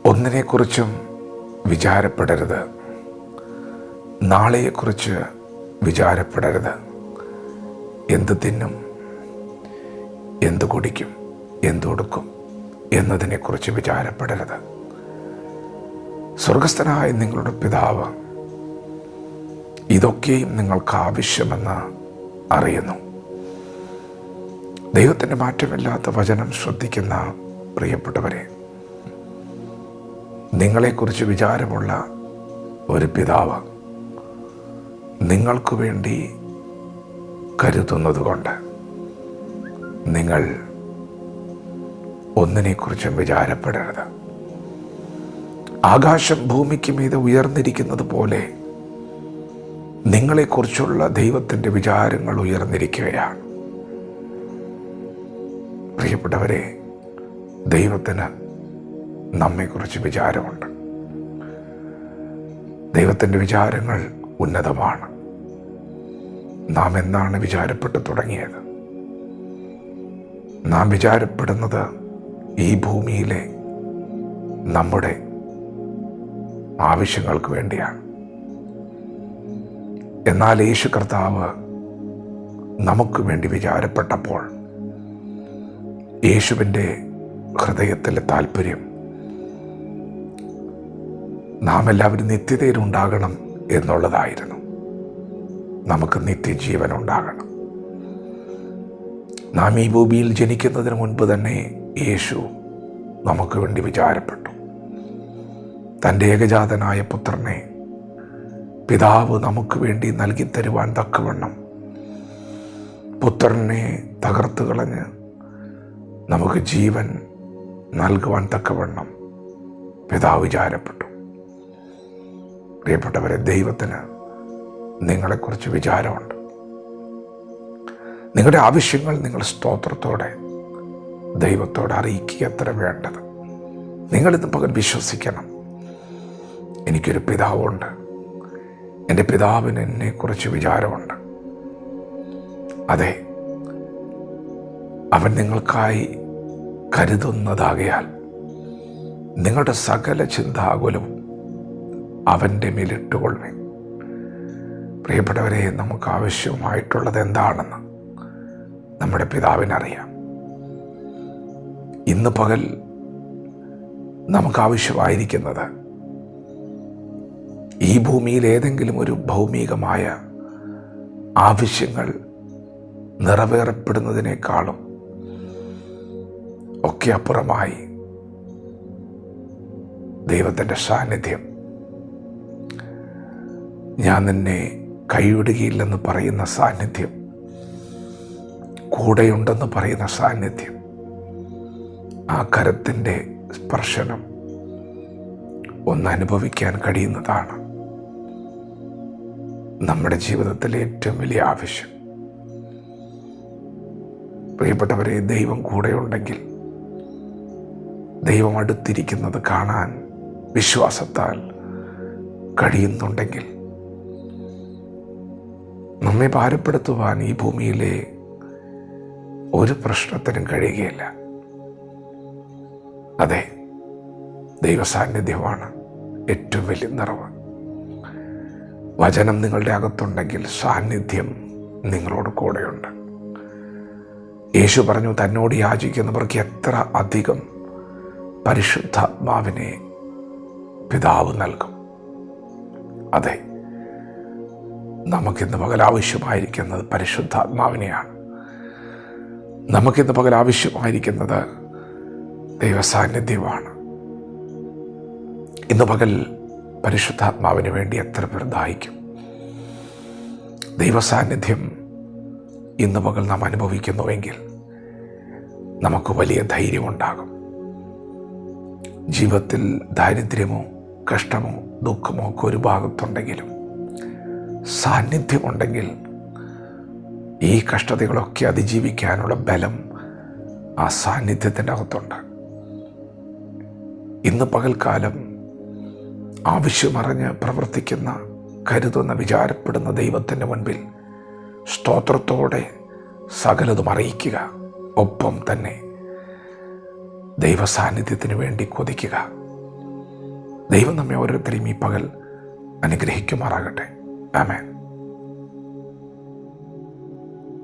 ഒന്നിനെക്കുറിച്ചും വിചാരപ്പെടരുത്. നാളെയെക്കുറിച്ച് വിചാരപ്പെടരുത്. എന്ത് തിന്നും, എന്ത് കുടിക്കും, എന്തൊടുക്കും എന്നതിനെക്കുറിച്ച് വിചാരപ്പെടരുത്. സ്വർഗസ്ഥനായ നിങ്ങളുടെ പിതാവ് ഇതൊക്കെയും നിങ്ങൾക്ക് ആവശ്യമെന്ന് അറിയുന്നു. ദൈവത്തിൻ്റെ മാറ്റമില്ലാത്ത വചനം ശ്രദ്ധിക്കുന്ന പ്രിയപ്പെട്ടവരെ, നിങ്ങളെക്കുറിച്ച് വിചാരമുള്ള ഒരു പിതാവ് നിങ്ങൾക്ക് വേണ്ടി കരുതുന്നതുകൊണ്ട് നിങ്ങൾ ഒന്നിനെക്കുറിച്ചും വിചാരപ്പെടരുത്. ആകാശം ഭൂമിക്ക് മീതെ ഉയർന്നിരിക്കുന്നത് പോലെ നിങ്ങളെക്കുറിച്ചുള്ള ദൈവത്തിൻ്റെ വിചാരങ്ങൾ ഉയർന്നിരിക്കുകയാണ്. പ്രിയപ്പെട്ടവരെ, ദൈവത്തിന് നമ്മെക്കുറിച്ച് വിചാരമുണ്ട്. ദൈവത്തിൻ്റെ വിചാരങ്ങൾ ഉന്നതമാണ്. നാം എന്നാണ് വിചാരപ്പെട്ടു തുടങ്ങിയത്? നാം വിചാരപ്പെടുന്നത് ഈ ഭൂമിയിലെ നമ്മുടെ ആവശ്യങ്ങൾക്ക് വേണ്ടിയാണ്. എന്നാൽ യേശു കർത്താവ് നമുക്ക് വേണ്ടി വിചാരപ്പെട്ടപ്പോൾ യേശുവിൻ്റെ ഹൃദയത്തിലെ താല്പര്യം നാം എല്ലാവരും നിത്യതയിലുണ്ടാകണം എന്നുള്ളതായിരുന്നു. നമുക്ക് നിത്യജീവൻ ഉണ്ടാകണം. നാം ഈ ഭൂമിയിൽ ജനിക്കുന്നതിന് മുൻപ് തന്നെ യേശു നമുക്ക് വേണ്ടി വിചാരപ്പെട്ടു. തൻ്റെ ഏകജാതനായ പുത്രനെ പിതാവ് നമുക്ക് വേണ്ടി നൽകി തരുവാൻ തക്കവണ്ണം പുത്രനെ തകർത്ത് കളഞ്ഞ് നമുക്ക് ജീവൻ നൽകുവാൻ തക്കവണ്ണം പിതാവ് വിചാരപ്പെട്ടു. പ്രിയപ്പെട്ടവരെ, ദൈവത്തിന് നിങ്ങളെക്കുറിച്ച് വിചാരമുണ്ട്. നിങ്ങളുടെ ആവശ്യങ്ങൾ നിങ്ങൾ സ്തോത്രത്തോടെ ദൈവത്തോട് അറിയിക്കുക അത്ര വേണ്ടത്. നിങ്ങളിന്ന് പകൽ വിശ്വസിക്കണം, എനിക്കൊരു പിതാവുണ്ട്. എൻ്റെ പിതാവിന് എന്നെക്കുറിച്ച് വിചാരമുണ്ട്. അതെ, അവൻ നിങ്ങൾക്കായി കരുതുന്നതാകയാൽ നിങ്ങളുടെ സകല ചിന്താകുലവും അവൻ്റെ മേലിട്ടുകൊള്ളുവിൻ. പ്രിയപ്പെട്ടവരെ, നമുക്ക് ആവശ്യമായിട്ടുള്ളത് എന്താണെന്ന് നമ്മുടെ പിതാവിനറിയാം. ഇന്ന് പകൽ നമുക്ക് ആവശ്യമായിരിക്കുന്നത് ഈ ഭൂമിയിൽ ഏതെങ്കിലും ഒരു ഭൗമികമായ ആവശ്യങ്ങൾ നിറവേറപ്പെടുന്നതിനേക്കാളും ഒക്കെ അപ്പുറമായി ദൈവത്തിൻ്റെ സാന്നിധ്യം, ഞാൻ നിന്നെ കൈവിടുകയില്ലെന്ന് പറയുന്ന സാന്നിധ്യം, കൂടെയുണ്ടെന്ന് പറയുന്ന സാന്നിധ്യം, ആ കരത്തിൻ്റെ സ്പർശനം ഒന്ന് അനുഭവിക്കാൻ കഴിയുന്നതാണ് നമ്മുടെ ജീവിതത്തിലെ ഏറ്റവും വലിയ ആവശ്യം. പ്രിയപ്പെട്ടവരെ, ദൈവം കൂടെയുണ്ടെങ്കിൽ, ദൈവം അടുത്തിരിക്കുന്നത് കാണാൻ വിശ്വാസത്താൽ കഴിയുന്നുണ്ടെങ്കിൽ, നമ്മെ ഭാരപ്പെടുത്തുവാൻ ഈ ഭൂമിയിലെ ഒരു പ്രശ്നത്തിനും കഴിയുകയില്ല. അതെ, ദൈവസാന്നിധ്യമാണ് ഏറ്റവും വലിയ നിറവ്. വചനം നിങ്ങളുടെ അകത്തുണ്ടെങ്കിൽ സാന്നിധ്യം നിങ്ങളോട് കൂടെയുണ്ട്. യേശു പറഞ്ഞു, തന്നോട് യാചിക്കുന്നവർക്ക് എത്ര അധികം പരിശുദ്ധാത്മാവിനെ പിതാവ് നൽകും. അതെ, നമുക്കിന്ന് പകൽ ആവശ്യമായിരിക്കുന്നത് പരിശുദ്ധാത്മാവിനെയാണ്. നമുക്കിന്ന് പകൽ ആവശ്യമായിരിക്കുന്നത് ദൈവസാന്നിധ്യമാണ്. ഇന്ന് പകൽ പരിശുദ്ധാത്മാവിന് വേണ്ടി എത്ര പേർ ദാഹിക്കും? ദൈവസാന്നിധ്യം ഇന്ന് പകൽ നാം അനുഭവിക്കുന്നുവെങ്കിൽ നമുക്ക് വലിയ ധൈര്യമുണ്ടാകും. ജീവിതത്തിൽ ദാരിദ്ര്യമോ കഷ്ടമോ ദുഃഖമോ ഒക്കെ ഒരു ഭാഗത്തുണ്ടെങ്കിലും സാന്നിധ്യമുണ്ടെങ്കിൽ ഈ കഷ്ടതകളൊക്കെ അതിജീവിക്കാനുള്ള ബലം ആ സാന്നിധ്യത്തിൻ്റെ അകത്തുണ്ട്. ഇന്ന് പകൽക്കാലം ആവശ്യമറിഞ്ഞ് പ്രവർത്തിക്കുന്ന, കരുതുന്ന, വിചാരപ്പെടുന്ന ദൈവത്തിൻ്റെ മുൻപിൽ സ്തോത്രത്തോടെ സകലതും അറിയിക്കുക. ഒപ്പം തന്നെ ദൈവസാന്നിധ്യത്തിന് വേണ്ടി കൊതിക്കുക. ദൈവം നമ്മെ ഓരോരുത്തരെയും ഈ പകൽ അനുഗ്രഹിക്കുമാറാകട്ടെ. ആമേൻ.